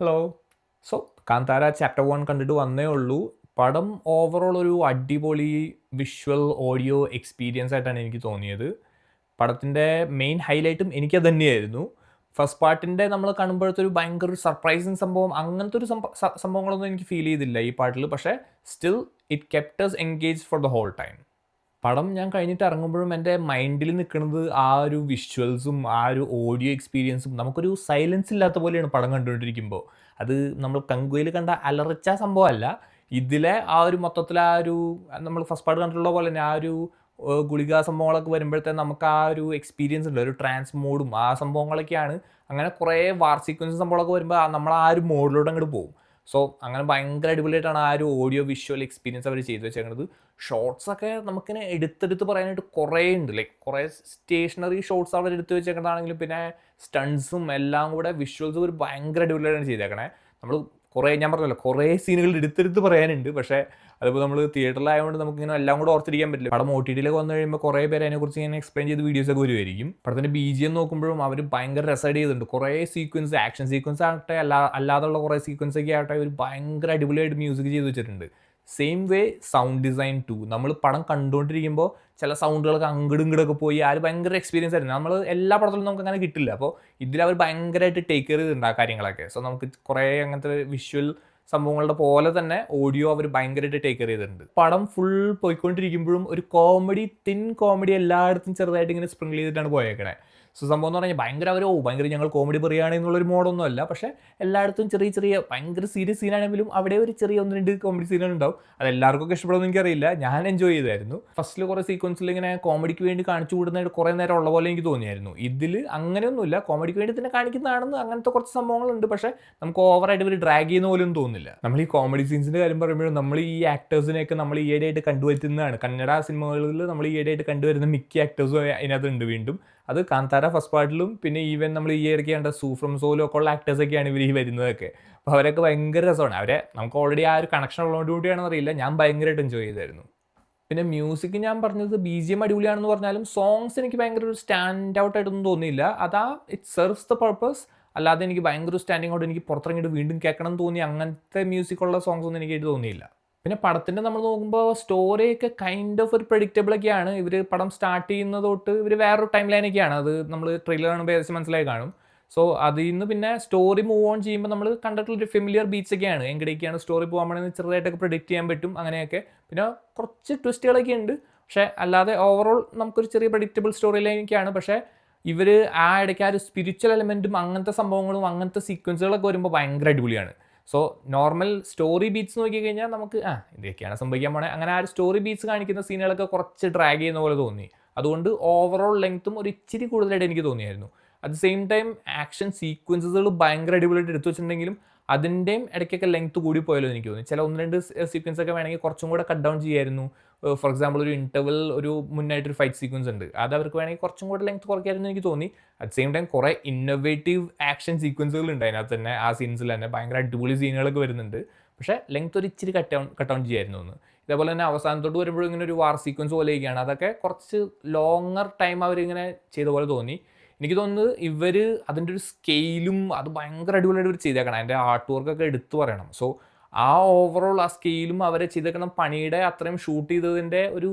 Hello. So Kantara chapter 1 കണ്ടിട്ട് വന്നേ ഉള്ളൂ. പടം ഓവറോൾ ഒരു അടിപൊളി വിഷ്വൽ, ഓഡിയോ എക്സ്പീരിയൻസ് ആയിട്ടാണ് എനിക്ക് തോന്നിയത്. പടത്തിൻ്റെ മെയിൻ ഹൈലൈറ്റും എനിക്കത് തന്നെയായിരുന്നു. ഫസ്റ്റ് പാർട്ടിൻ്റെ നമ്മൾ കാണുമ്പോഴത്തെ ഒരു ഭയങ്കര ഒരു സർപ്രൈസിങ് സംഭവം, അങ്ങനത്തെ ഒരു സംഭവങ്ങളൊന്നും എനിക്ക് ഫീൽ ചെയ്തില്ല ഈ പാട്ടിൽ. പക്ഷേ still it kept us engaged for the whole time. പടം ഞാൻ കഴിഞ്ഞിട്ട് ഇറങ്ങുമ്പോഴും എൻ്റെ മൈൻഡിൽ നിൽക്കുന്നത് ആ ഒരു വിഷ്വൽസും ആ ഒരു ഓഡിയോ എക്സ്പീരിയൻസും. നമുക്കൊരു സൈലൻസ് ഇല്ലാത്ത പോലെയാണ് പടം കണ്ടുകൊണ്ടിരിക്കുമ്പോൾ. അത് നമ്മൾ കങ്കുയിൽ കണ്ട അലറിച്ച സംഭവമല്ല. ഇതിലെ ആ ഒരു മൊത്തത്തിൽ ആ ഒരു നമ്മൾ ഫസ്റ്റ് പാർട്ട് കണ്ടിട്ടുള്ള പോലെ തന്നെ ആ ഒരു ഗുളിക സംഭവങ്ങളൊക്കെ വരുമ്പോഴത്തേന് നമുക്ക് ആ ഒരു എക്സ്പീരിയൻസ് ഉണ്ട്, ഒരു ട്രാൻസ് മോഡും ആ സംഭവങ്ങളൊക്കെയാണ്. അങ്ങനെ കുറേ വാർ സീക്വൻസ് സംഭവങ്ങളൊക്കെ വരുമ്പോൾ നമ്മൾ ആ ഒരു മോഡിലോട്ട് അങ്ങോട്ട് പോകും. സോ അങ്ങനെ ഭയങ്കര അടിപൊളിയായിട്ടാണ് ആ ഒരു ഓഡിയോ വിഷ്വൽ എക്സ്പീരിയൻസ് അവർ ചെയ്തു വെച്ചേക്കുന്നത്. ഷോർട്സൊക്കെ നമുക്കിങ്ങനെ എടുത്തെടുത്ത് പറയാനായിട്ട് കുറേ ഉണ്ട്. ലൈക്ക് കുറേ സ്റ്റേഷനറി ഷോർട്സ് അവർ എടുത്ത് വെച്ചേക്കുന്നതാണെങ്കിലും പിന്നെ സ്റ്റൺസും എല്ലാം കൂടെ വിഷ്വൽസ് ഒരു ഭയങ്കര അടിപൊളിയായിട്ടാണ് ചെയ്തേക്കണേ. നമ്മൾ കുറേ, ഞാൻ പറഞ്ഞല്ലോ, കുറേ സീനുകൾ എടുത്തെടുത്ത് പറയാനുണ്ട്. പക്ഷേ അതിപ്പോൾ നമ്മൾ തിയേറ്ററിലായതുകൊണ്ട് നമുക്കിങ്ങനെ എല്ലാം കൂടെ ഓർത്തിരിക്കാൻ പറ്റില്ല. പടം OTT-യിലൊക്കെ വന്നു കഴിയുമ്പോൾ കുറേ പേര് അതിനെക്കുറിച്ച് ഇങ്ങനെ എക്സ്പ്ലെയിൻ ചെയ്ത് വീഡിയോസൊക്കെ വരുമായിരിക്കും. പടത്തിൻ്റെ BGM നോക്കുമ്പോഴും അവർ ഭയങ്കര രസമായിട്ട് ചെയ്തിട്ടുണ്ട്. കുറേ സീക്വൻസ്, ആക്ഷൻ സീക്വൻസ് ആകട്ടെ അല്ലാതുള്ള കുറേ സീക്വൻസൊക്കെ ആകട്ടെ ഒരു ഭയങ്കര അടിപൊളിയായിട്ട് മ്യൂസിക് ചെയ്ത് വെച്ചിട്ടുണ്ട്. Same way sound design too. നമ്മൾ പടം കണ്ടുകൊണ്ടിരിക്കുമ്പോൾ ചില സൗണ്ടുകളൊക്കെ അങ്ങോട്ടും ഇങ്ങോട്ടൊക്കെ പോയി ആ ഒരു ഭയങ്കര എക്സ്പീരിയൻസ് ആയിരുന്നു. നമ്മൾ എല്ലാ പടത്തിലും നമുക്ക് അങ്ങനെ കിട്ടില്ല. അപ്പോൾ ഇതിലവർ ഭയങ്കരമായിട്ട് ടേക്ക് കെയർ ചെയ്തിട്ടുണ്ട് ആ കാര്യങ്ങളൊക്കെ. സോ നമുക്ക് കുറേ അങ്ങനത്തെ വിഷ്വൽ സംഭവങ്ങളുടെ പോലെ തന്നെ ഓഡിയോ അവർ ഭയങ്കരമായിട്ട് ടേക്ക് കെയർ ചെയ്തിട്ടുണ്ട്. പടം ഫുൾ പോയിക്കൊണ്ടിരിക്കുമ്പോഴും ഒരു കോമഡി, തിൻ കോമഡി എല്ലായിടത്തും ചെറുതായിട്ട് ഇങ്ങനെ സ്പ്രിങ്കിൾ ചെയ്തിട്ടാണ് പോയേക്കണേ. സോ സംഭവം എന്ന് പറഞ്ഞാൽ ഭയങ്കര ഞങ്ങൾ കോമഡി പറയുകയാണ് എന്നുള്ളൊരു മോഡൊന്നും അല്ല. പക്ഷേ എല്ലായിടത്തും ചെറിയ ചെറിയ ഭയങ്കര സീരിയസ് സീനാണെങ്കിലും അവിടെ ഒരു ചെറിയ 1-2 കോമഡി സീനുകൾ ഉണ്ടാവും. അത് എല്ലാവർക്കും ഇഷ്ടപ്പെടുമെന്ന് എനിക്കറിയില്ല. ഞാൻ എൻജോയ് ചെയ്തായിരുന്നു. ഫസ്റ്റിൽ കുറേ സീക്വൻസിൽ ഇങ്ങനെ കോമഡിക്ക് വേണ്ടി കാണിച്ചു കൂടുന്നതായിട്ട് കുറേ നേരം ഉള്ള പോലെ എനിക്ക് തോന്നിയായിരുന്നു. ഇതിൽ അങ്ങനെയൊന്നുമില്ല. കോമഡിക്ക് വേണ്ടി തന്നെ കാണിക്കുന്നതാണെന്ന് അങ്ങനത്തെ കുറച്ച് സംഭവങ്ങളുണ്ട്. പക്ഷേ നമുക്ക് ഓവറായിട്ട് ഇവർ ഡ്രാഗ് ചെയ്യുന്ന പോലും തോന്നുന്നില്ല. നമ്മൾ ഈ കോമഡി സീൻസിൻ്റെ കാര്യം പറയുമ്പോഴും നമ്മൾ ഈ ആക്ടേഴ്സിനെയൊക്കെ നമ്മൾ ഈയിടെയായിട്ട് കണ്ടുവരുന്നതാണ്. കന്നഡ സിനിമകളിൽ നമ്മൾ ഈയിടെയായിട്ട് കണ്ടുവരുന്ന മിക്ക ആക്ടേഴ്സും അതിനകത്തുണ്ട് വീണ്ടും. അത് കാന്താര ഫസ്റ്റ് പാർട്ടിലും പിന്നെ ഈവൻ നമ്മൾ ഈ ഇടയ്ക്ക് കണ്ട സൂഫ്രം സോലും ഒക്കെ ഉള്ള ആക്ടേഴ്സൊക്കെയാണ് ഇവർ ഈ വരുന്നതൊക്കെ. അപ്പോൾ അവരൊക്കെ ഭയങ്കര രസമാണ്. അവരെ നമുക്ക് ഓൾറെഡി ആ ഒരു കണക്ഷൻ ഉള്ളതുകൊണ്ട് കൂടിയാണെന്ന് അറിയില്ല, ഞാൻ ഭയങ്കരമായിട്ട് എൻജോയ് ചെയ്തായിരുന്നു. പിന്നെ മ്യൂസിക് ഞാൻ പറഞ്ഞത് BGM അടിപൊളിയാണെന്ന് പറഞ്ഞാലും സോങ്സ് എനിക്ക് ഭയങ്കര ഒരു സ്റ്റാൻഡ് ഔട്ട് ആയിട്ടൊന്നും തോന്നിയില്ല. അതാ ഇറ്റ് സെർവ്സ് ദ പർപ്പസ്. അല്ലാതെ എനിക്ക് ഭയങ്കര ഒരു സ്റ്റാൻഡിങ് ഔട്ട്, എനിക്ക് പുറത്തിറങ്ങിയിട്ട് വീണ്ടും കേൾക്കണം എന്ന് തോന്നി അങ്ങനത്തെ മ്യൂസിക്കുള്ള സോങ്സ് ഒന്നും എനിക്കായിട്ട് തോന്നിയില്ല. പിന്നെ പടത്തിൻ്റെ നമ്മൾ നോക്കുമ്പോൾ സ്റ്റോറിയൊക്കെ കൈൻഡ് ഓഫ് ഒരു പ്രഡിക്റ്റബിളൊക്കെയാണ്. ഇവർ പടം സ്റ്റാർട്ട് ചെയ്യുന്നത് തൊട്ട് ഇവർ വേറൊരു ടൈം ലൈനൊക്കെയാണ്. അത് നമ്മൾ ട്രെയിലർ കാണുമ്പോൾ ഏകദേശം മനസ്സിലായി കാണും. സോ അതിൽ നിന്ന് പിന്നെ സ്റ്റോറി മൂവ് ഓൺ ചെയ്യുമ്പോൾ നമ്മൾ കണ്ടിട്ടുള്ളൊരു ഫെമിലിയർ ബീറ്റ്സ് ഒക്കെയാണ്. എങ്കിലേക്കാണ് സ്റ്റോറി പോകാൻ വേണമെന്ന് ചെറുതായിട്ടൊക്കെ പ്രെഡിക്റ്റ് ചെയ്യാൻ പറ്റും. അങ്ങനെയൊക്കെ പിന്നെ കുറച്ച് ട്വിസ്റ്റുകളൊക്കെ ഉണ്ട്. പക്ഷേ അല്ലാതെ ഓവറോൾ നമുക്കൊരു ചെറിയ പ്രഡിക്റ്റബിൾ സ്റ്റോറി ലൈനൊക്കെയാണ്. പക്ഷേ ഇവർ ആ ഇടയ്ക്ക് ആ ഒരു സ്പിരിച്വൽ എലമെൻറ്റും അങ്ങനത്തെ സംഭവങ്ങളും അങ്ങനത്തെ സീക്വൻസുകളൊക്കെ വരുമ്പോൾ ഭയങ്കര അടിപൊളിയാണ്. സോ നോർമൽ സ്റ്റോറി ബീറ്റ്സ് നോക്കിക്കഴിഞ്ഞാൽ നമുക്ക് ഇതൊക്കെയാണ് സംഭവിക്കാൻ പോണേ, അങ്ങനെ ആ ഒരു സ്റ്റോറി ബീറ്റ്സ് കാണിക്കുന്ന സീനുകളൊക്കെ കുറച്ച് ഡ്രാഗ് ചെയ്യുന്ന പോലെ തോന്നി. അതുകൊണ്ട് ഓവറോൾ ലെങ്ത്തും ഒരു ഇച്ചിരി കൂടുതലായിട്ട് എനിക്ക് തോന്നിയായിരുന്നു. At the same time action സീക്വൻസുകൾ ഭയങ്കര അടിപൊളിയായിട്ട് എടുത്തു വെച്ചിട്ടുണ്ടെങ്കിലും അതിൻ്റെയും ഇടയ്ക്കൊക്കെ ലെങ്ത്ത് കൂടി പോയാലോ എനിക്ക് തോന്നി. ചില 1-2 സീക്വൻസ് ഒക്കെ വേണമെങ്കിൽ കുറച്ചും കൂടെ കട്ട് ഡൗൺ ചെയ്യായിരുന്നു. ഫോർ എക്സാമ്പിൾ ഒരു ഇൻ്റർവൽ, ഒരു മുന്നായിട്ടൊരു ഫൈറ്റ് സീക്വൻസ് ഉണ്ട്, അത് അവർക്ക് വേണമെങ്കിൽ കുറച്ചും കൂടെ ലെങ്ത്ത് കുറയ്ക്കായിരുന്നു എനിക്ക് തോന്നി. അറ്റ് സെയിം ടൈം കുറേ ഇന്നോവേറ്റീവ് ആക്ഷൻ സീക്വൻസുകൾ ഉണ്ട് അതിനകത്ത് തന്നെ. ആ സീൻസിൽ തന്നെ ഭയങ്കര അടിപൊളി സീനുകളൊക്കെ വരുന്നുണ്ട്. പക്ഷേ ലെങ്ത്ത് ഒരു ഇച്ചിരി കട്ട് ഡൗൺ ചെയ്യായിരുന്നു എന്ന്. ഇതേപോലെ തന്നെ അവസാനത്തോട്ട് വരുമ്പോഴും ഇങ്ങനെ ഒരു വാർ സീക്വൻസ് പോലെയൊക്കെയാണ്. അതൊക്കെ കുറച്ച് ലോങ്ങർ ടൈം അവരിങ്ങനെ ചെയ്ത പോലെ തോന്നി. എനിക്ക് തോന്നുന്നത് ഇവർ അതിൻ്റെ ഒരു സ്കെയിലും അത് ഭയങ്കര അടിപൊളിയായിട്ട് ഇവർ ചെയ്തേക്കണം. അതിൻ്റെ ആർട്ട് വർക്കൊക്കെ എടുത്തു പറയണം. സോ ആ ഓവറോൾ ആ സ്കെയിലും അവരെ ചെയ്തേക്കുന്ന പണിയുടെ അത്രയും ഷൂട്ട് ചെയ്തതിൻ്റെ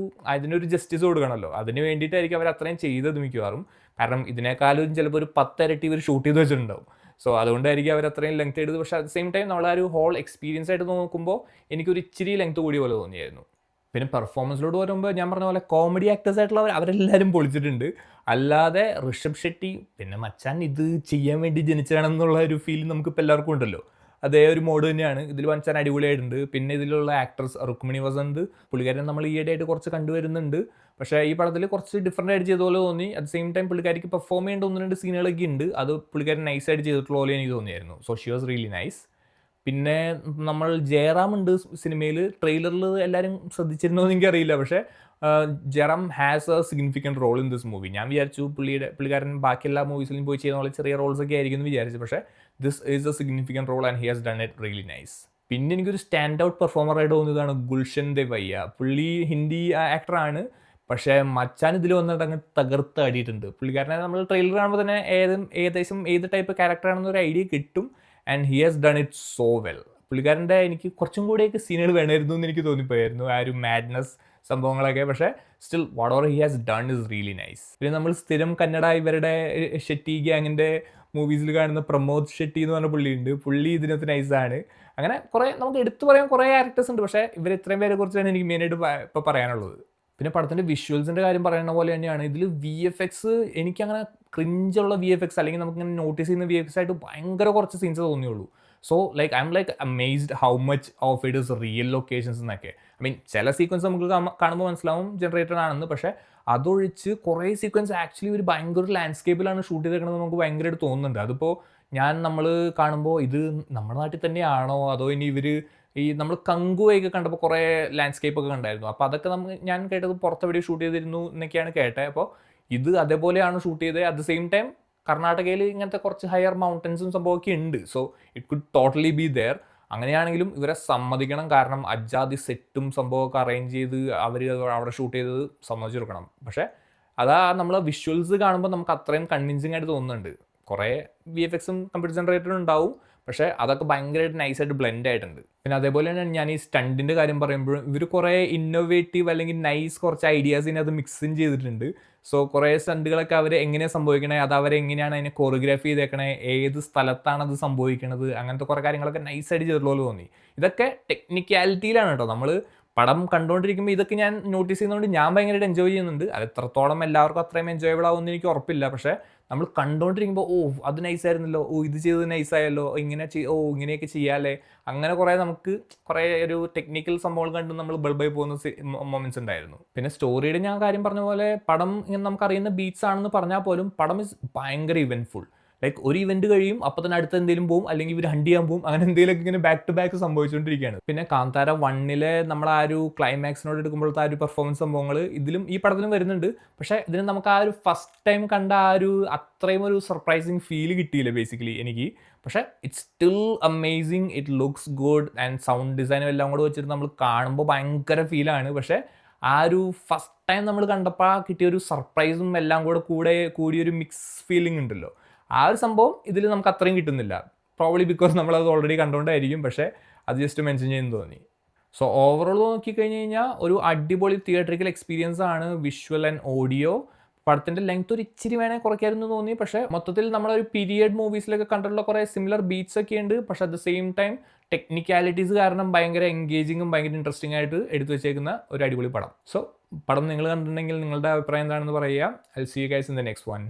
അതിനൊരു ജസ്റ്റിസ് കൊടുക്കണമല്ലോ. അതിന് വേണ്ടിയിട്ടായിരിക്കും അവർ അത്രയും ചെയ്തത് മിക്കവാറും. കാരണം ഇതിനേക്കാളും ചിലപ്പോൾ ഒരു 10 ഇരട്ടി ഇവർ ഷൂട്ട് ചെയ്ത് വെച്ചിട്ടുണ്ടാവും. സോ അതുകൊണ്ടായിരിക്കും അവർ അത്രയും ലെങ്ത് എടുത്തത്. പക്ഷേ അറ്റ് സെയിം ടൈം നമ്മൾ ആ ഒരു ഹോൾ എക്സ്പീരിയൻസ് ആയിട്ട് നോക്കുമ്പോൾ എനിക്കൊരു ഇച്ചിരി ലെങ്ത് കൂടിയ പോലെ തോന്നിയായിരുന്നു. പിന്നെ പെർഫോമൻസിലോട്ട് വരുമ്പോൾ ഞാൻ പറഞ്ഞ പോലെ കോമഡി ആക്ടേഴ്സ് ആയിട്ടുള്ളവർ അവരെല്ലാവരും പൊളിച്ചിട്ടുണ്ട്. അല്ലാതെ ഋഷഭ് ഷെട്ടി പിന്നെ മച്ചാൻ ഇത് ചെയ്യാൻ വേണ്ടി ജനിച്ചതാണെന്നുള്ള ഒരു ഫീൽ നമുക്കിപ്പോൾ എല്ലാവർക്കും ഉണ്ടല്ലോ. അതേ ഒരു മോഡ് തന്നെയാണ് ഇതിൽ മച്ചാൻ അടിപൊളിയായിട്ടുണ്ട്. പിന്നെ ഇതിലുള്ള ആക്ട്രസ് റുക്മിണി വസന്ത്, പുള്ളിക്കാരൻ നമ്മൾ ഈയിടെയായിട്ട് കുറച്ച് കണ്ടുവരുന്നുണ്ട്. പക്ഷേ ഈ പടത്തിൽ കുറച്ച് ഡിഫറൻ്റ് ആയിട്ട് ചെയ്ത പോലെ തോന്നി. അറ്റ് സെയിം ടൈം പുള്ളിക്കാരിക്ക് പെർഫോം ചെയ്യേണ്ട 1-2 സീനുകളൊക്കെ ഉണ്ട്. അത് പുള്ളിക്കാരൻ നൈസായിട്ട് ചെയ്തിട്ടുള്ള പോലെ എനിക്ക് തോന്നിയായിരുന്നു. So she was really nice. പിന്നെ നമ്മൾ ജയറാം ഉണ്ട് സിനിമയിൽ. ട്രെയിലറിൽ എല്ലാവരും ശ്രദ്ധിച്ചിരുന്നോ എന്ന് എനിക്കറിയില്ല. പക്ഷേ Jayaram has a significant role in this movie. ഞാൻ വിചാരിച്ചു പുള്ളിക്കാരൻ ബാക്കി എല്ലാ മൂവീസിലും പോയി ചെയ്യുന്ന പോലെ ചെറിയ റോൾസ് ഒക്കെ ആയിരിക്കും എന്ന് വിചാരിച്ചു. പക്ഷേ this is a significant role and he has done it really nice. പിന്നെ എനിക്കൊരു സ്റ്റാൻഡ് ഔട്ട് പെർഫോമറായിട്ട് തോന്നിയതാണ് ഗുൽഷൻ ദേവയ്യ. പുള്ളി ഹിന്ദി ആക്ടറാണ്. പക്ഷേ മച്ചാൻ ഇതിൽ വന്നിട്ട് അങ്ങ് തകർത്ത് ആടിയിട്ടുണ്ട്. പുള്ളിക്കാരനെ നമ്മൾ ട്രെയിലർ കാണുമ്പോൾ തന്നെ ഏകദേശം ഏത് ടൈപ്പ് ക്യാരക്ടറാണെന്നൊരു ഐഡിയ കിട്ടും. And he has done it so well. പുള്ളിക്കാരൻ്റെ എനിക്ക് കുറച്ചും കൂടിയൊക്കെ സീനുകൾ വേണമായിരുന്നു എന്ന് എനിക്ക് തോന്നിപ്പോയായിരുന്നു, ആ ഒരു മാഡ്നസ് സംഭവങ്ങളൊക്കെ. പക്ഷേ still what over he has done is really nice. പിന്നെ നമ്മൾ സ്ഥിരം കന്നഡ ഇവരുടെ ഷെട്ടി ഗ്യാങ്ങിൻ്റെ മൂവീസിൽ കാണുന്ന പ്രമോദ് ഷെട്ടി എന്ന് പറഞ്ഞ പുള്ളിയുണ്ട്. പുള്ളി ഇതിനകത്ത് നൈസാണ്. അങ്ങനെ കുറേ നമുക്ക് എടുത്തു പറയാൻ കുറേ ക്യാരക്ടേഴ്സ് ഉണ്ട്. പക്ഷേ ഇവർ ഇത്രയും പേരെ കുറിച്ചാണ് എനിക്ക് മെയിനായിട്ട് ഇപ്പോൾ പറയാനുള്ളത്. പിന്നെ പടത്തിൻ്റെ വിഷ്വൽസിൻ്റെ കാര്യം പറയുന്ന പോലെ തന്നെയാണ് ഇതിൽ VFX. എനിക്കങ്ങനെ ക്രിഞ്ചുള്ള VFX അല്ലെങ്കിൽ നമുക്കിങ്ങനെ നോട്ടീസ് ചെയ്യുന്ന VFX ആയിട്ട് ഭയങ്കര കുറച്ച് സീൻസ് തോന്നിയുള്ളൂ. So like I'm like amazed how much of it is real locations എന്നൊക്കെ. ഐ മീൻ ചില സീക്വൻസ് നമുക്ക് കാണുമ്പോൾ മനസ്സിലാവും ജനറേറ്റഡ് ആണെന്ന്. പക്ഷേ അതൊഴിച്ച് കുറേ സീക്വൻസ് ആക്ച്വലി ഒരു ഭയങ്കര ലാൻഡ്സ്കേപ്പിലാണ് ഷൂട്ട് ചെയ്തേക്കുന്നത് നമുക്ക് ഭയങ്കരമായിട്ട് തോന്നുന്നുണ്ട്. അതിപ്പോൾ നമ്മൾ കാണുമ്പോൾ ഇത് നമ്മുടെ നാട്ടിൽ തന്നെയാണോ അതോ ഇനി ഇവർ ഈ നമ്മൾ കങ്കുവയൊക്കെ കണ്ടപ്പോൾ കുറേ ലാൻഡ്സ്കേപ്പ് ഒക്കെ കണ്ടായിരുന്നു. അപ്പോൾ അതൊക്കെ ഞാൻ കേട്ടത് പുറത്തെവിടെ ഷൂട്ട് ചെയ്തിരുന്നു എന്നൊക്കെയാണ് കേട്ടത്. അപ്പോൾ ഇത് അതേപോലെയാണ് ഷൂട്ട് ചെയ്തത്. അറ്റ് ദ സെയിം ടൈം കർണാടകയിൽ ഇങ്ങനത്തെ കുറച്ച് ഹയർ മൗണ്ടൻസും സംഭവമൊക്കെ ഉണ്ട്. So it could totally be there. അങ്ങനെയാണെങ്കിലും ഇവരെ സമ്മതിക്കണം. കാരണം അജാതി സെറ്റും സംഭവമൊക്കെ അറേഞ്ച് ചെയ്ത് അവർ അവിടെ ഷൂട്ട് ചെയ്തത് സമ്മതിച്ചു കൊടുക്കണം. പക്ഷേ അതാ നമ്മൾ വിഷ്വൽസ് കാണുമ്പോൾ നമുക്ക് അത്രയും കൺവിൻസിങ് ആയിട്ട് തോന്നുന്നുണ്ട്. കുറേ VFXും കമ്പ്യൂട്ടർ ജനറേറ്ററും ഉണ്ടാവും, പക്ഷേ അതൊക്കെ ഭയങ്കരമായിട്ട് നൈസായിട്ട് ബ്ലെൻഡ് ആയിട്ടുണ്ട്. പിന്നെ അതേപോലെ തന്നെ ഞാൻ ഈ സ്റ്റണ്ടിൻ്റെ കാര്യം പറയുമ്പോഴും ഇവർ കുറേ ഇന്നോവേറ്റീവ് അല്ലെങ്കിൽ നൈസ് കുറച്ച് ഐഡിയാസിനെ അത് മിക്സും ചെയ്തിട്ടുണ്ട്. സോ കുറേ സ്റ്റണ്ടുകളൊക്കെ അവർ എങ്ങനെയാണ് സംഭവിക്കണേ, അത് അവരെങ്ങനെയാണ് അതിനെ കൊറിയോഗ്രാഫി ചെയ്തേക്കണേ, ഏത് സ്ഥലത്താണ് അത് സംഭവിക്കണത്, അങ്ങനത്തെ കുറേ കാര്യങ്ങളൊക്കെ നൈസായിട്ട് ചെയ്തിട്ടുള്ള പോലെ തോന്നി. ഇതൊക്കെ ടെക്നിക്കാലിറ്റിയിലാണ് കേട്ടോ. നമ്മൾ പടം കണ്ടുകൊണ്ടിരിക്കുമ്പോൾ ഇതൊക്കെ ഞാൻ നോട്ടീസ് ചെയ്യുന്നതുകൊണ്ട് ഞാൻ ഭയങ്കരമായിട്ട് എൻജോയ് ചെയ്യുന്നുണ്ട്. അത് എത്രത്തോളം എല്ലാവർക്കും അത്രയും എൻജോയബിൾ ആവുമെന്ന് എനിക്ക് ഉറപ്പില്ല. പക്ഷേ നമ്മൾ കണ്ടുകൊണ്ടിരിക്കുമ്പോൾ അത് നൈസായിരുന്നല്ലോ, ഇത് ചെയ്തത് നൈസായല്ലോ, ഇങ്ങനെയൊക്കെ ചെയ്യാമല്ലേ, അങ്ങനെ കുറേ നമുക്ക് കുറേ ഒരു ടെക്നിക്കൽ സംഭവങ്ങൾ കണ്ട് നമ്മൾ ബൾബായി പോകുന്ന മൊമെൻറ്റ്സ് ഉണ്ടായിരുന്നു. പിന്നെ സ്റ്റോറിയുടെ ഞാൻ കാര്യം പറഞ്ഞ പോലെ പടം ഇങ്ങനെ നമുക്കറിയുന്ന ബീറ്റ്സ് ആണെന്ന് പറഞ്ഞാൽ പോലും പടം ഇസ് ഭയങ്കര ഇവൻറ്റ്ഫുൾ. ലൈക്ക് ഒരു ഇവന്റ് കഴിയും, അപ്പോൾ തന്നെ അടുത്ത് എന്തെങ്കിലും പോകും, അല്ലെങ്കിൽ ഇവർ ഹണ്ട് ചെയ്യാൻ പോകും, അങ്ങനെ എന്തെങ്കിലുമൊക്കെ ഇങ്ങനെ ബാക്ക് ടു ബാക്ക് സംഭവിച്ചുകൊണ്ടിരിക്കുകയാണ്. പിന്നെ കാന്താര 1 നമ്മൾ ആ ഒരു ക്ലൈമാക്സിനോട് എടുക്കുമ്പോഴത്തെ ആ ഒരു പെർഫോമൻസ് സംഭവങ്ങൾ ഈ പടത്തിലും വരുന്നുണ്ട്. പക്ഷേ ഇതിന് നമുക്ക് ആ ഒരു ഫസ്റ്റ് ടൈം കണ്ട ആ ഒരു അത്രയും ഒരു സർപ്രൈസിങ് ഫീൽ കിട്ടിയില്ല ബേസിക്കലി എനിക്ക്. പക്ഷേ it's still amazing, it looks good and sound ഡിസൈനും എല്ലാം കൂടെ വെച്ചിട്ട് നമ്മൾ കാണുമ്പോൾ ഭയങ്കര ഫീലാണ്. പക്ഷേ ആ ഒരു ഫസ്റ്റ് ടൈം നമ്മൾ കണ്ടപ്പോൾ കിട്ടിയൊരു സർപ്രൈസും എല്ലാം കൂടിയൊരു മിക്സ് ഫീലിംഗ് ഉണ്ടല്ലോ, ആ ഒരു സംഭവം ഇതിൽ നമുക്ക് അത്രയും കിട്ടുന്നില്ല. പ്രോബ്ലി ബിക്കോസ് നമ്മളത് ഓൾറെഡി കണ്ടുകൊണ്ടായിരിക്കും. പക്ഷേ അത് ജസ്റ്റ് മെൻഷൻ ചെയ്യുന്നു തോന്നി. സോ ഓവറോൾ നോക്കിക്കഴിഞ്ഞ് കഴിഞ്ഞാൽ ഒരു അടിപൊളി തിയേറ്ററിക്കൽ എക്സ്പീരിയൻസ് ആണ് വിഷ്വൽ ആൻഡ് ഓഡിയോ. പടത്തിൻ്റെ ലെങ്ത് ഒരു ഇച്ചിരി വേണേൽ കുറയ്ക്കായിരുന്നു തോന്നി. പക്ഷേ മൊത്തത്തിൽ നമ്മളൊരു പീരിയഡ് മൂവീസിലൊക്കെ കണ്ടിട്ടുള്ള കുറേ സിമിലർ ബീറ്റ്സ് ഒക്കെ ഉണ്ട്. പക്ഷേ at the same time technicalities കാരണം ഭയങ്കര എൻഗേജിങ്ങും ഭയങ്കര ഇൻട്രസ്റ്റിംഗ് ആയിട്ട് എടുത്തു വെച്ചേക്കുന്ന ഒരു അടിപൊളി പടം. സോ പടം നിങ്ങൾ കണ്ടിട്ടുണ്ടെങ്കിൽ നിങ്ങളുടെ അഭിപ്രായം എന്താണെന്ന് പറയുക. I will see you guys in the next one.